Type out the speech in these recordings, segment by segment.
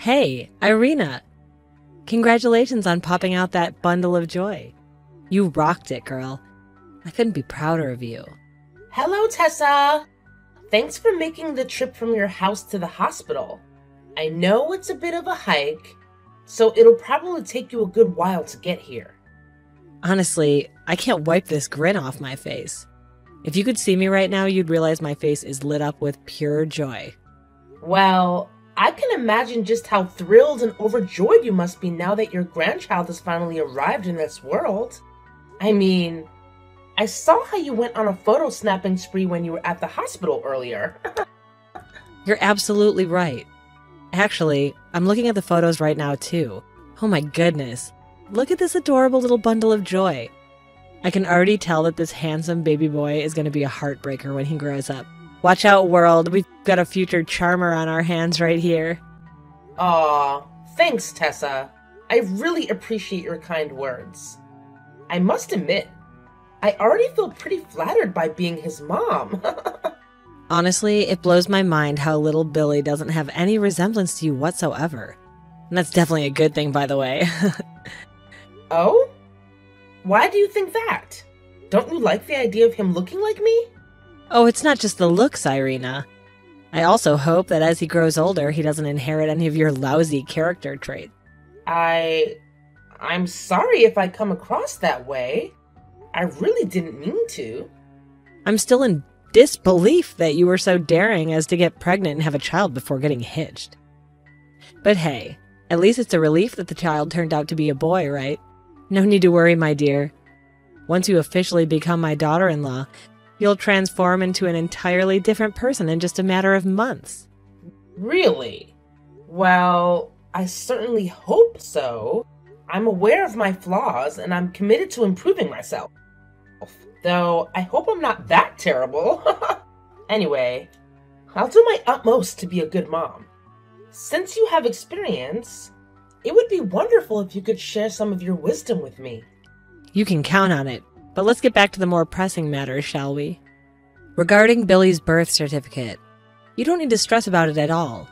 Hey, Irina! Congratulations on popping out that bundle of joy. You rocked it, girl. I couldn't be prouder of you. Hello, Tessa! Thanks for making the trip from your house to the hospital. I know it's a bit of a hike, so it'll probably take you a good while to get here. Honestly, I can't wipe this grin off my face. If you could see me right now, you'd realize my face is lit up with pure joy. Well, I can imagine just how thrilled and overjoyed you must be now that your grandchild has finally arrived in this world. I mean, I saw how you went on a photo snapping spree when you were at the hospital earlier. You're absolutely right. Actually, I'm looking at the photos right now too. Oh my goodness. Look at this adorable little bundle of joy. I can already tell that this handsome baby boy is going to be a heartbreaker when he grows up. Watch out, world. We've got a future charmer on our hands right here. Aw, thanks, Tessa. I really appreciate your kind words. I must admit, I already feel pretty flattered by being his mom. Honestly, it blows my mind how little Billy doesn't have any resemblance to you whatsoever. And that's definitely a good thing, by the way. Oh? Why do you think that? Don't you like the idea of him looking like me? Oh, it's not just the looks, Irina. I also hope that as he grows older, he doesn't inherit any of your lousy character traits. I'm sorry if I come across that way. I really didn't mean to. I'm still in disbelief that you were so daring as to get pregnant and have a child before getting hitched. But hey, at least it's a relief that the child turned out to be a boy, right? No need to worry, my dear. Once you officially become my daughter-in-law, you'll transform into an entirely different person in just a matter of months. Really? Well, I certainly hope so. I'm aware of my flaws, and I'm committed to improving myself. Though, I hope I'm not that terrible. Anyway, I'll do my utmost to be a good mom. Since you have experience, it would be wonderful if you could share some of your wisdom with me. You can count on it, but let's get back to the more pressing matters, shall we? Regarding Billy's birth certificate, you don't need to stress about it at all.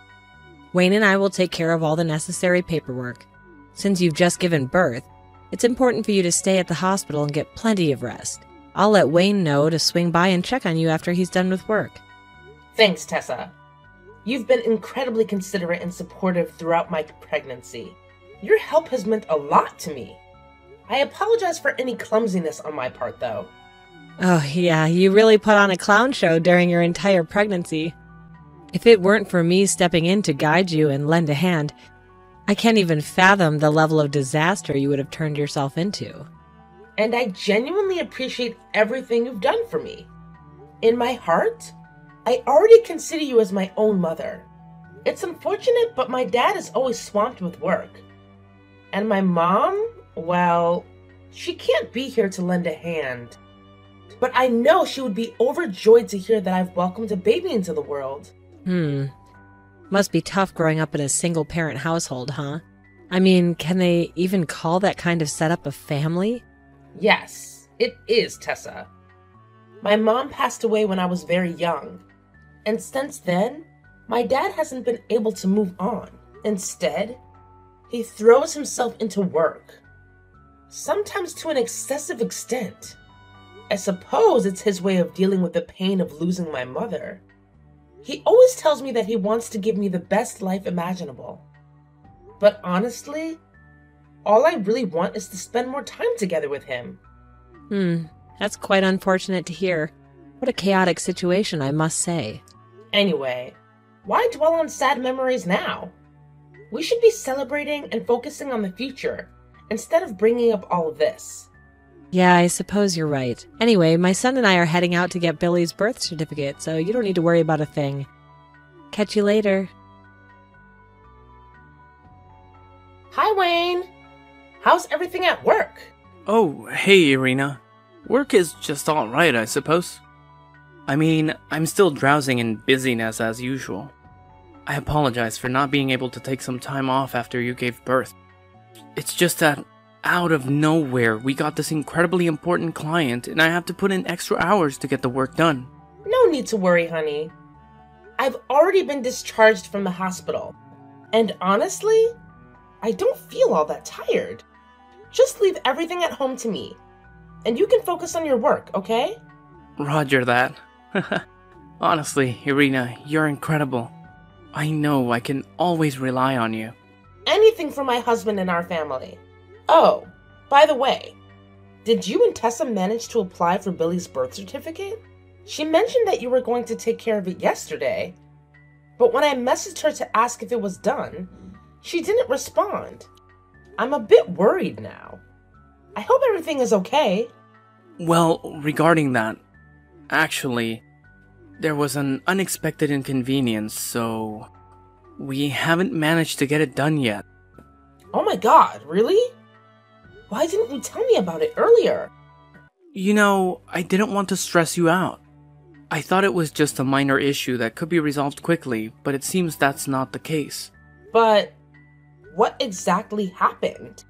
Wayne and I will take care of all the necessary paperwork. Since you've just given birth, it's important for you to stay at the hospital and get plenty of rest. I'll let Wayne know to swing by and check on you after he's done with work. Thanks, Tessa. You've been incredibly considerate and supportive throughout my pregnancy. Your help has meant a lot to me. I apologize for any clumsiness on my part, though. Oh yeah, you really put on a clown show during your entire pregnancy. If it weren't for me stepping in to guide you and lend a hand, I can't even fathom the level of disaster you would have turned yourself into. And I genuinely appreciate everything you've done for me. In my heart, I already consider you as my own mother. It's unfortunate, but my dad is always swamped with work. And my mom, well, she can't be here to lend a hand. But I know she would be overjoyed to hear that I've welcomed a baby into the world. Must be tough growing up in a single-parent household, huh? I mean, can they even call that kind of setup a family? Yes, it is, Tessa. My mom passed away when I was very young. And since then, my dad hasn't been able to move on. Instead, he throws himself into work. Sometimes to an excessive extent. I suppose it's his way of dealing with the pain of losing my mother. He always tells me that he wants to give me the best life imaginable. But honestly, all I really want is to spend more time together with him. That's quite unfortunate to hear. What a chaotic situation, I must say. Anyway, why dwell on sad memories now? We should be celebrating and focusing on the future, instead of bringing up all of this. Yeah, I suppose you're right. Anyway, my son and I are heading out to get Billy's birth certificate, so you don't need to worry about a thing. Catch you later. Hi, Wayne. How's everything at work? Oh, hey, Irina. Work is just alright, I suppose. I mean, I'm still drowsing in busyness as usual. I apologize for not being able to take some time off after you gave birth. It's just that, out of nowhere, we got this incredibly important client, and I have to put in extra hours to get the work done. No need to worry, honey. I've already been discharged from the hospital. And honestly, I don't feel all that tired. Just leave everything at home to me, and you can focus on your work, okay? Roger that. Honestly, Irina, you're incredible. I know I can always rely on you. Anything for my husband and our family. Oh, by the way, did you and Tessa manage to apply for Billy's birth certificate? She mentioned that you were going to take care of it yesterday, but when I messaged her to ask if it was done, she didn't respond. I'm a bit worried now. I hope everything is okay. Well, regarding that, actually, there was an unexpected inconvenience, so we haven't managed to get it done yet. Oh my god, really? Why didn't you tell me about it earlier? You know, I didn't want to stress you out. I thought it was just a minor issue that could be resolved quickly, but it seems that's not the case. But what exactly happened?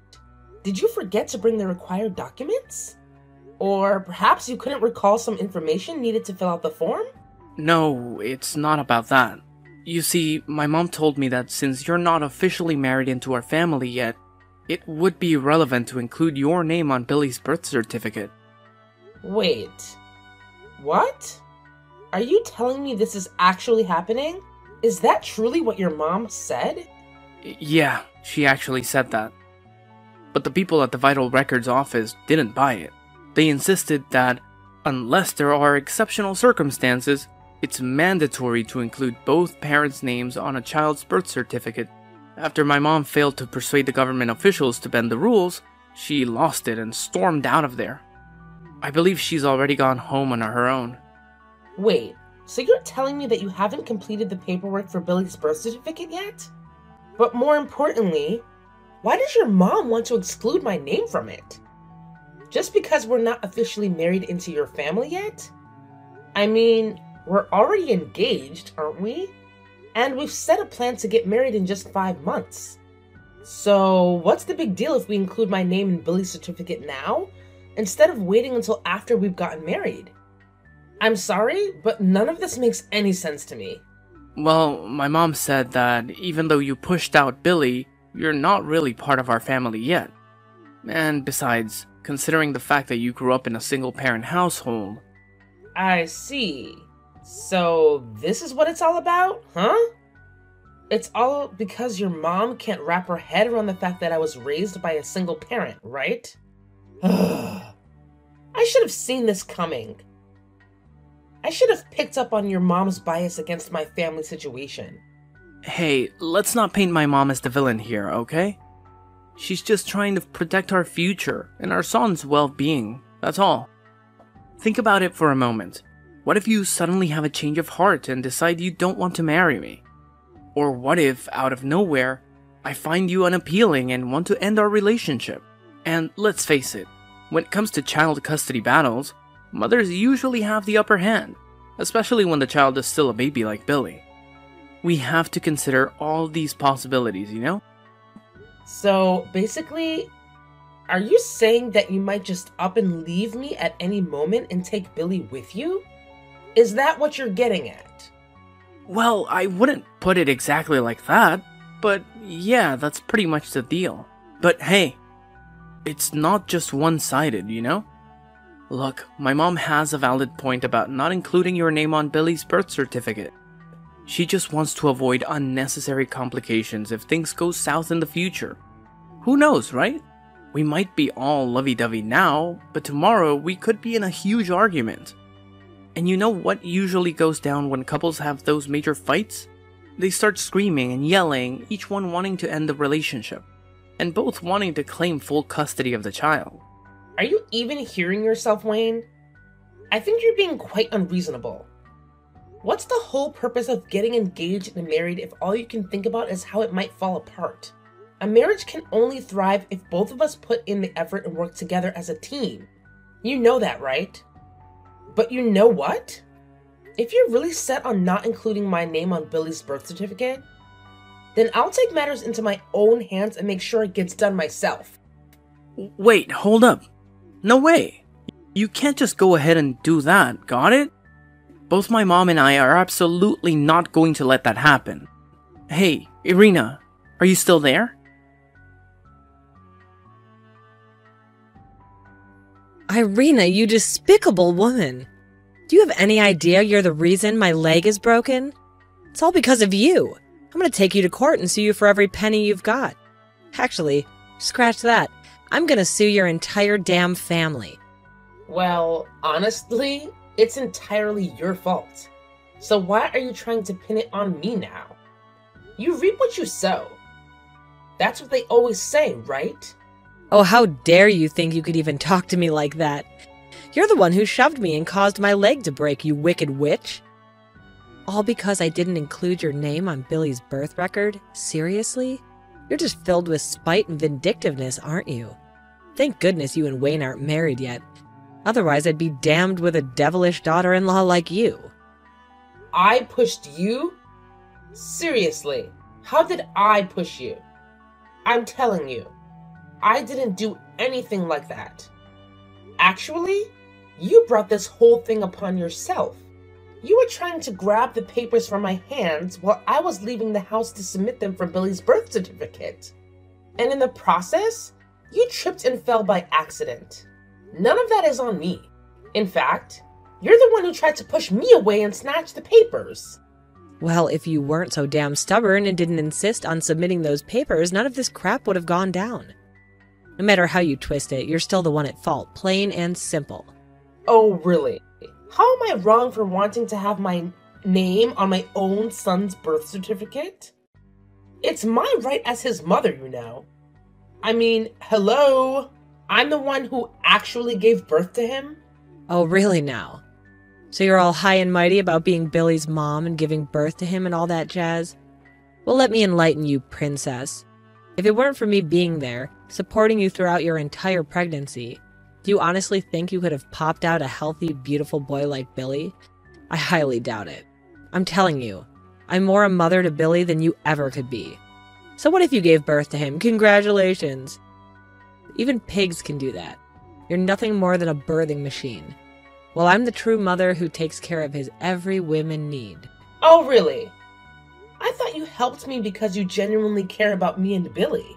Did you forget to bring the required documents? Or perhaps you couldn't recall some information needed to fill out the form? No, it's not about that. You see, my mom told me that since you're not officially married into our family yet, it would be relevant to include your name on Billy's birth certificate. Wait, what? Are you telling me this is actually happening? Is that truly what your mom said? Yeah, she actually said that. But the people at the Vital Records office didn't buy it. They insisted that, unless there are exceptional circumstances, it's mandatory to include both parents' names on a child's birth certificate. After my mom failed to persuade the government officials to bend the rules, she lost it and stormed out of there. I believe she's already gone home on her own. Wait, so you're telling me that you haven't completed the paperwork for Billy's birth certificate yet? But more importantly, why does your mom want to exclude my name from it? Just because we're not officially married into your family yet? I mean, we're already engaged, aren't we? And we've set a plan to get married in just 5 months. So what's the big deal if we include my name in Billy's certificate now, instead of waiting until after we've gotten married? I'm sorry, but none of this makes any sense to me. Well, my mom said that even though you pushed out Billy, you're not really part of our family yet. And besides, considering the fact that you grew up in a single-parent household... I see. So this is what it's all about, huh? It's all because your mom can't wrap her head around the fact that I was raised by a single parent, right? I should have seen this coming. I should have picked up on your mom's bias against my family situation. Hey, let's not paint my mom as the villain here, okay? She's just trying to protect our future and our son's well-being, that's all. Think about it for a moment. What if you suddenly have a change of heart and decide you don't want to marry me? Or what if, out of nowhere, I find you unappealing and want to end our relationship? And let's face it, when it comes to child custody battles, mothers usually have the upper hand, especially when the child is still a baby like Billy. We have to consider all these possibilities, you know? So, basically, are you saying that you might just up and leave me at any moment and take Billy with you? Is that what you're getting at? Well, I wouldn't put it exactly like that, but yeah, that's pretty much the deal. But hey, it's not just one-sided, you know? Look, my mom has a valid point about not including your name on Billy's birth certificate. She just wants to avoid unnecessary complications if things go south in the future. Who knows, right? We might be all lovey-dovey now, but tomorrow we could be in a huge argument. And you know what usually goes down when couples have those major fights? They start screaming and yelling, each one wanting to end the relationship, and both wanting to claim full custody of the child. Are you even hearing yourself, Wayne? I think you're being quite unreasonable. What's the whole purpose of getting engaged and married if all you can think about is how it might fall apart? A marriage can only thrive if both of us put in the effort and work together as a team. You know that, right? But you know what? If you're really set on not including my name on Billy's birth certificate, then I'll take matters into my own hands and make sure it gets done myself. Wait, hold up. No way. You can't just go ahead and do that, got it? Both my mom and I are absolutely not going to let that happen. Hey, Irina, Are you still there? Irina, you despicable woman. Do you have any idea you're the reason my leg is broken? It's all because of you. I'm gonna take you to court and sue you for every penny you've got. Actually, scratch that. I'm gonna sue your entire damn family. Well, honestly, it's entirely your fault. So why are you trying to pin it on me now? You reap what you sow. That's what they always say, right? Oh, how dare you think you could even talk to me like that? You're the one who shoved me and caused my leg to break, you wicked witch. All because I didn't include your name on Billy's birth record? Seriously? You're just filled with spite and vindictiveness, aren't you? Thank goodness you and Wayne aren't married yet. Otherwise, I'd be damned with a devilish daughter-in-law like you. I pushed you? Seriously, how did I push you? I'm telling you, I didn't do anything like that. Actually, you brought this whole thing upon yourself. You were trying to grab the papers from my hands while I was leaving the house to submit them for Billy's birth certificate. And in the process, you tripped and fell by accident. None of that is on me. In fact, you're the one who tried to push me away and snatch the papers. Well, if you weren't so damn stubborn and didn't insist on submitting those papers, none of this crap would have gone down. No matter how you twist it, you're still the one at fault, plain and simple. Oh, really? How am I wrong for wanting to have my name on my own son's birth certificate? It's my right as his mother, you know. I mean, hello? I'm the one who actually gave birth to him? Oh, really now? So you're all high and mighty about being Billy's mom and giving birth to him and all that jazz? Well, let me enlighten you, princess. If it weren't for me being there, supporting you throughout your entire pregnancy, do you honestly think you could have popped out a healthy, beautiful boy like Billy? I highly doubt it. I'm telling you, I'm more a mother to Billy than you ever could be. So what if you gave birth to him? Congratulations! Even pigs can do that. You're nothing more than a birthing machine. Well, I'm the true mother who takes care of his every whim and need. Oh, really? I thought you helped me because you genuinely care about me and Billy.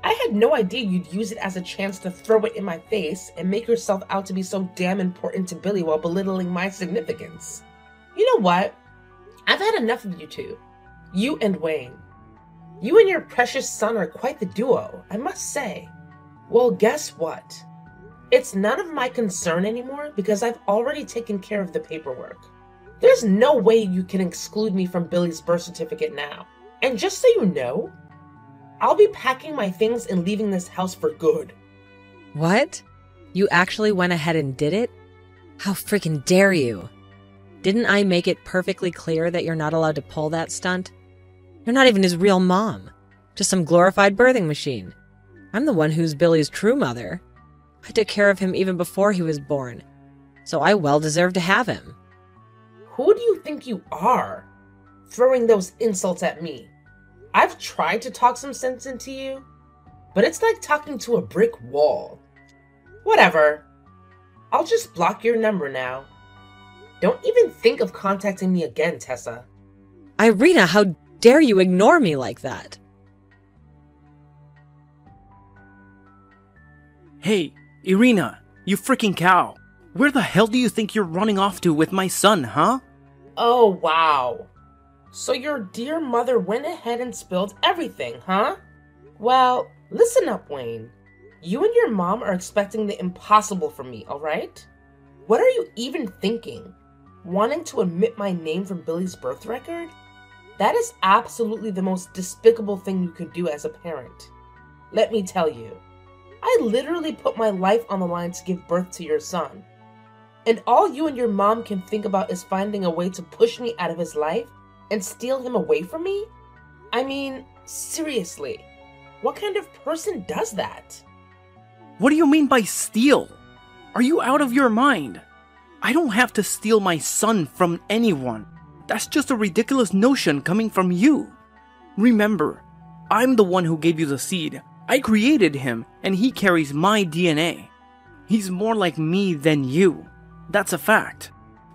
I had no idea you'd use it as a chance to throw it in my face and make yourself out to be so damn important to Billy while belittling my significance. You know what? I've had enough of you two. You and Wayne. You and your precious son are quite the duo, I must say. Well, guess what? It's none of my concern anymore because I've already taken care of the paperwork. There's no way you can exclude me from Billy's birth certificate now. And just so you know, I'll be packing my things and leaving this house for good. What? You actually went ahead and did it? How freaking dare you? Didn't I make it perfectly clear that you're not allowed to pull that stunt? You're not even his real mom. Just some glorified birthing machine. I'm the one who's Billy's true mother. I took care of him even before he was born, so I well deserve to have him. Who do you think you are? Throwing those insults at me. I've tried to talk some sense into you, but it's like talking to a brick wall. Whatever. I'll just block your number now. Don't even think of contacting me again, Tessa. Irina, how dare you ignore me like that? Hey, Irina, you freaking cow. Where the hell do you think you're running off to with my son, huh? Oh, wow. So your dear mother went ahead and spilled everything, huh? Well, listen up, Wayne. You and your mom are expecting the impossible from me, alright? What are you even thinking? Wanting to omit my name from Billy's birth record? That is absolutely the most despicable thing you could do as a parent. Let me tell you, I literally put my life on the line to give birth to your son. And all you and your mom can think about is finding a way to push me out of his life and steal him away from me? I mean, seriously, what kind of person does that? What do you mean by steal? Are you out of your mind? I don't have to steal my son from anyone. That's just a ridiculous notion coming from you. Remember, I'm the one who gave you the seed. I created him, and he carries my DNA. He's more like me than you. That's a fact.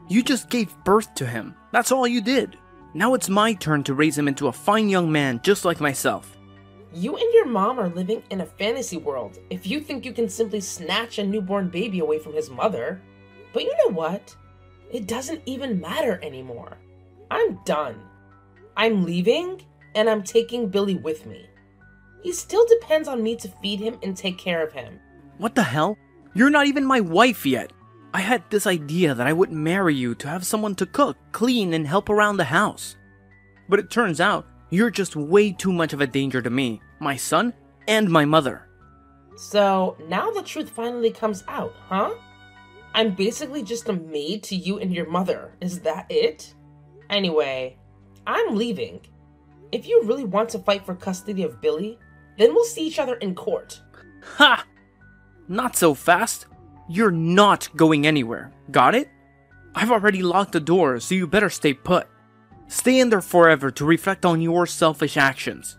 You just gave birth to him. That's all you did. Now it's my turn to raise him into a fine young man just like myself. You and your mom are living in a fantasy world if you think you can simply snatch a newborn baby away from his mother. But you know what? It doesn't even matter anymore. I'm done. I'm leaving, and I'm taking Billy with me. He still depends on me to feed him and take care of him. What the hell? You're not even my wife yet. I had this idea that I would marry you to have someone to cook, clean, and help around the house. But it turns out you're just way too much of a danger to me, my son, and my mother. So now the truth finally comes out, huh? I'm basically just a maid to you and your mother. Is that it? Anyway, I'm leaving. If you really want to fight for custody of Billy, then we'll see each other in court. Ha! Not so fast. You're not going anywhere. Got it? I've already locked the door, so you better stay put. Stay in there forever to reflect on your selfish actions.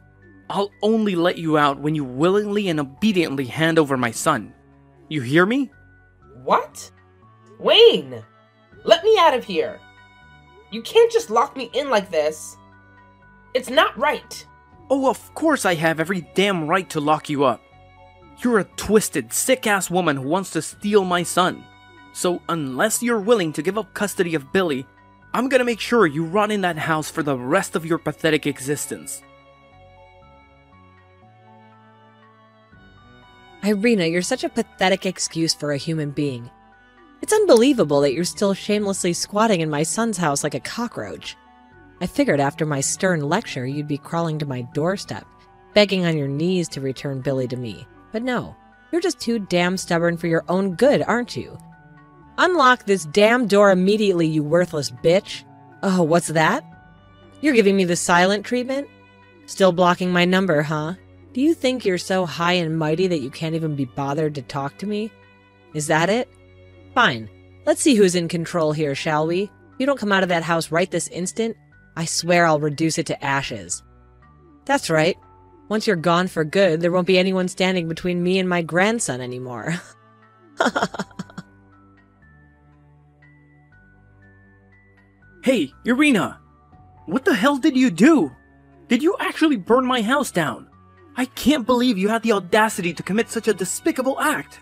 I'll only let you out when you willingly and obediently hand over my son. You hear me? What? Wayne! Let me out of here. You can't just lock me in like this. It's not right. Oh, of course I have every damn right to lock you up. You're a twisted, sick-ass woman who wants to steal my son. So unless you're willing to give up custody of Billy, I'm gonna make sure you rot in that house for the rest of your pathetic existence. Irina, you're such a pathetic excuse for a human being. It's unbelievable that you're still shamelessly squatting in my son's house like a cockroach. I figured after my stern lecture you'd be crawling to my doorstep, begging on your knees to return Billy to me. But no, you're just too damn stubborn for your own good, aren't you? Unlock this damn door immediately, you worthless bitch. Oh, what's that? You're giving me the silent treatment? Still blocking my number, huh? Do you think you're so high and mighty that you can't even be bothered to talk to me? Is that it? Fine. Let's see who's in control here, shall we? If you don't come out of that house right this instant, I swear I'll reduce it to ashes. That's right. Once you're gone for good, there won't be anyone standing between me and my grandson anymore. Hey, Irina! What the hell did you do? Did you actually burn my house down? I can't believe you had the audacity to commit such a despicable act.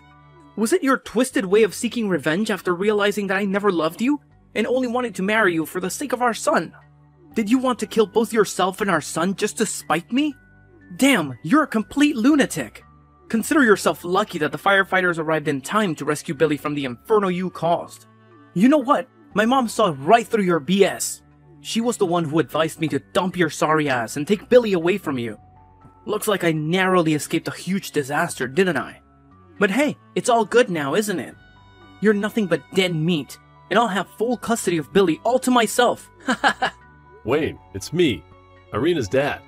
Was it your twisted way of seeking revenge after realizing that I never loved you and only wanted to marry you for the sake of our son? Did you want to kill both yourself and our son just to spite me? Damn, you're a complete lunatic. Consider yourself lucky that the firefighters arrived in time to rescue Billy from the inferno you caused. You know what? My mom saw right through your BS. She was the one who advised me to dump your sorry ass and take Billy away from you. Looks like I narrowly escaped a huge disaster, didn't I? But hey, it's all good now, isn't it? You're nothing but dead meat, and I'll have full custody of Billy all to myself. Wayne, it's me, Irina's dad.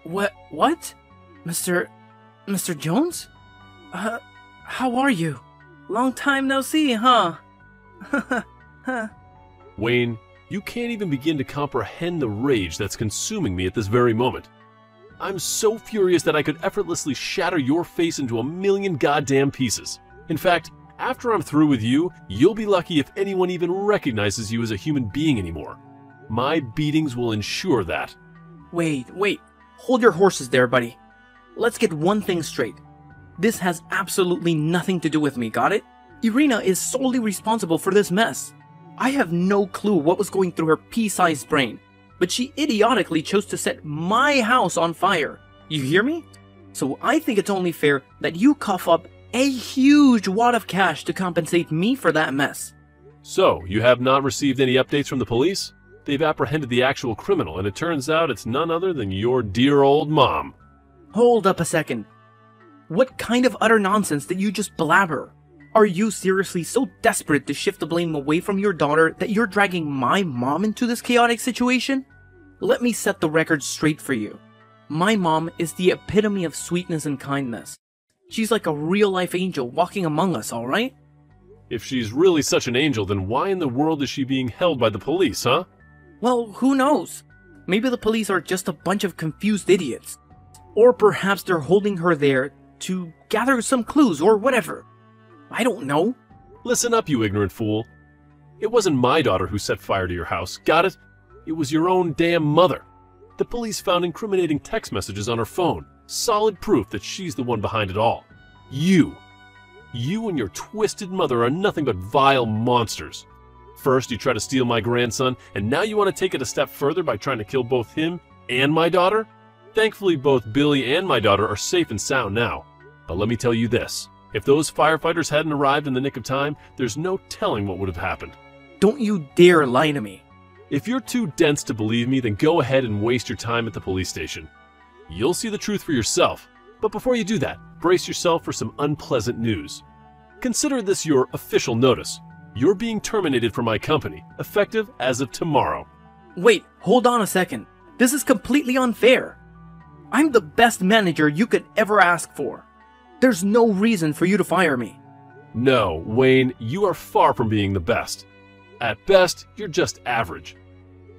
What? Mr. Jones? How are you? Long time no see, huh? Wayne, you can't even begin to comprehend the rage that's consuming me at this very moment. I'm so furious that I could effortlessly shatter your face into a million goddamn pieces. In fact, after I'm through with you, you'll be lucky if anyone even recognizes you as a human being anymore. My beatings will ensure that. Wait. Hold your horses there, buddy. Let's get one thing straight. This has absolutely nothing to do with me, got it? Irina is solely responsible for this mess. I have no clue what was going through her pea-sized brain, but she idiotically chose to set my house on fire. You hear me? So I think it's only fair that you cough up a huge wad of cash to compensate me for that mess. So, you have not received any updates from the police? They've apprehended the actual criminal, and it turns out it's none other than your dear old mom. Hold up a second. What kind of utter nonsense did you just blabber? Are you seriously so desperate to shift the blame away from your daughter that you're dragging my mom into this chaotic situation? Let me set the record straight for you. My mom is the epitome of sweetness and kindness. She's like a real-life angel walking among us, alright? If she's really such an angel, then why in the world is she being held by the police, huh? Well, who knows? Maybe the police are just a bunch of confused idiots. Or perhaps they're holding her there to gather some clues or whatever. I don't know. Listen up, you ignorant fool. It wasn't my daughter who set fire to your house, got it? It was your own damn mother. The police found incriminating text messages on her phone, solid proof that she's the one behind it all. You and your twisted mother are nothing but vile monsters. First, you try to steal my grandson, and now you want to take it a step further by trying to kill both him and my daughter? Thankfully, both Billy and my daughter are safe and sound now. But let me tell you this, if those firefighters hadn't arrived in the nick of time, there's no telling what would have happened. Don't you dare lie to me. If you're too dense to believe me, then go ahead and waste your time at the police station. You'll see the truth for yourself. But before you do that, brace yourself for some unpleasant news. Consider this your official notice. You're being terminated from my company, effective as of tomorrow. Wait, hold on a second. This is completely unfair. I'm the best manager you could ever ask for. There's no reason for you to fire me. No, Wayne, you are far from being the best. At best, you're just average.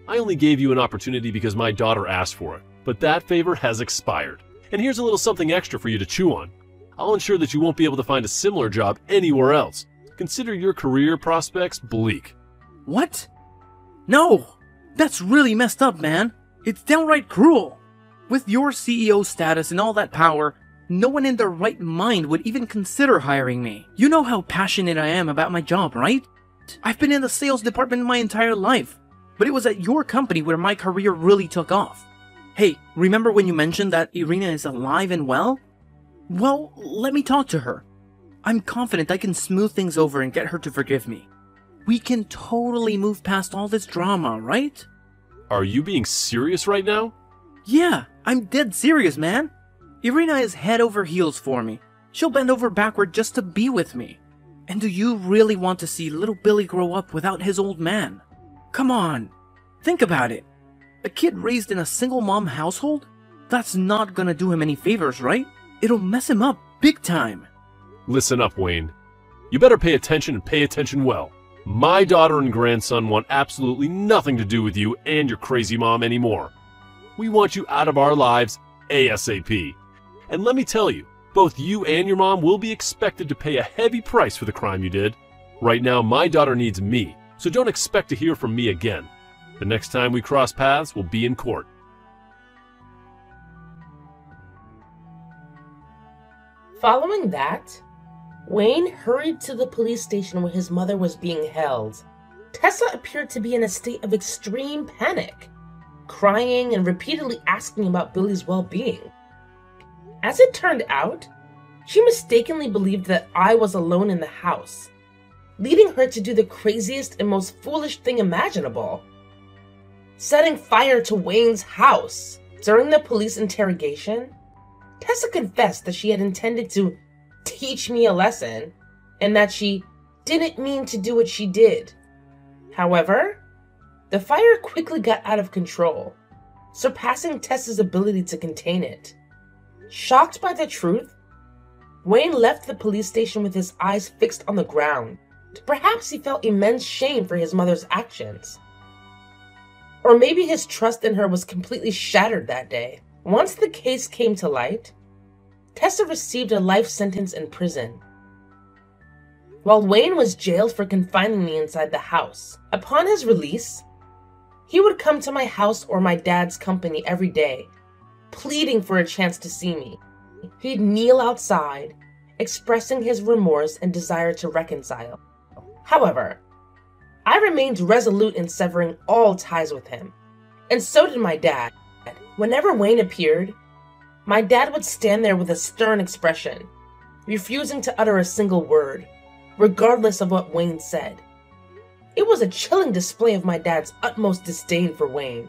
I only gave you an opportunity because my daughter asked for it, but that favor has expired. And here's a little something extra for you to chew on. I'll ensure that you won't be able to find a similar job anywhere else. Consider your career prospects bleak. What? No! That's really messed up, man. It's downright cruel. With your CEO status and all that power, no one in their right mind would even consider hiring me. You know how passionate I am about my job, right? I've been in the sales department my entire life, but it was at your company where my career really took off. Hey, remember when you mentioned that Irina is alive and well? Well, let me talk to her. I'm confident I can smooth things over and get her to forgive me. We can totally move past all this drama, right? Are you being serious right now? Yeah, I'm dead serious, man. Irina is head over heels for me. She'll bend over backward just to be with me. And do you really want to see little Billy grow up without his old man? Come on, think about it. A kid raised in a single mom household? That's not gonna do him any favors, right? It'll mess him up big time. Listen up, Wayne. You better pay attention and pay attention well. My daughter and grandson want absolutely nothing to do with you and your crazy mom anymore. We want you out of our lives ASAP. And let me tell you, both you and your mom will be expected to pay a heavy price for the crime you did. Right now, my daughter needs me, so don't expect to hear from me again. The next time we cross paths, we'll be in court. Following that, Wayne hurried to the police station where his mother was being held. Tessa appeared to be in a state of extreme panic, crying and repeatedly asking about Billy's well-being. As it turned out, she mistakenly believed that I was alone in the house, leading her to do the craziest and most foolish thing imaginable: setting fire to Wayne's house. During the police interrogation, Tessa confessed that she had intended to teach me a lesson and that she didn't mean to do what she did. However, the fire quickly got out of control, surpassing Tessa's ability to contain it. Shocked by the truth, Wayne left the police station with his eyes fixed on the ground. Perhaps he felt immense shame for his mother's actions. Or maybe his trust in her was completely shattered that day. Once the case came to light, Tessa received a life sentence in prison, while Wayne was jailed for confining me inside the house. Upon his release, he would come to my house or my dad's company every day, pleading for a chance to see me. He'd kneel outside, expressing his remorse and desire to reconcile. However, I remained resolute in severing all ties with him, and so did my dad. Whenever Wayne appeared, my dad would stand there with a stern expression, refusing to utter a single word, regardless of what Wayne said. It was a chilling display of my dad's utmost disdain for Wayne,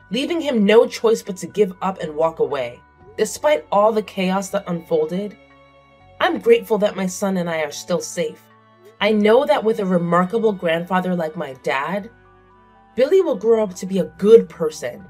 leaving him no choice but to give up and walk away. Despite all the chaos that unfolded, I'm grateful that my son and I are still safe. I know that with a remarkable grandfather like my dad, Billy will grow up to be a good person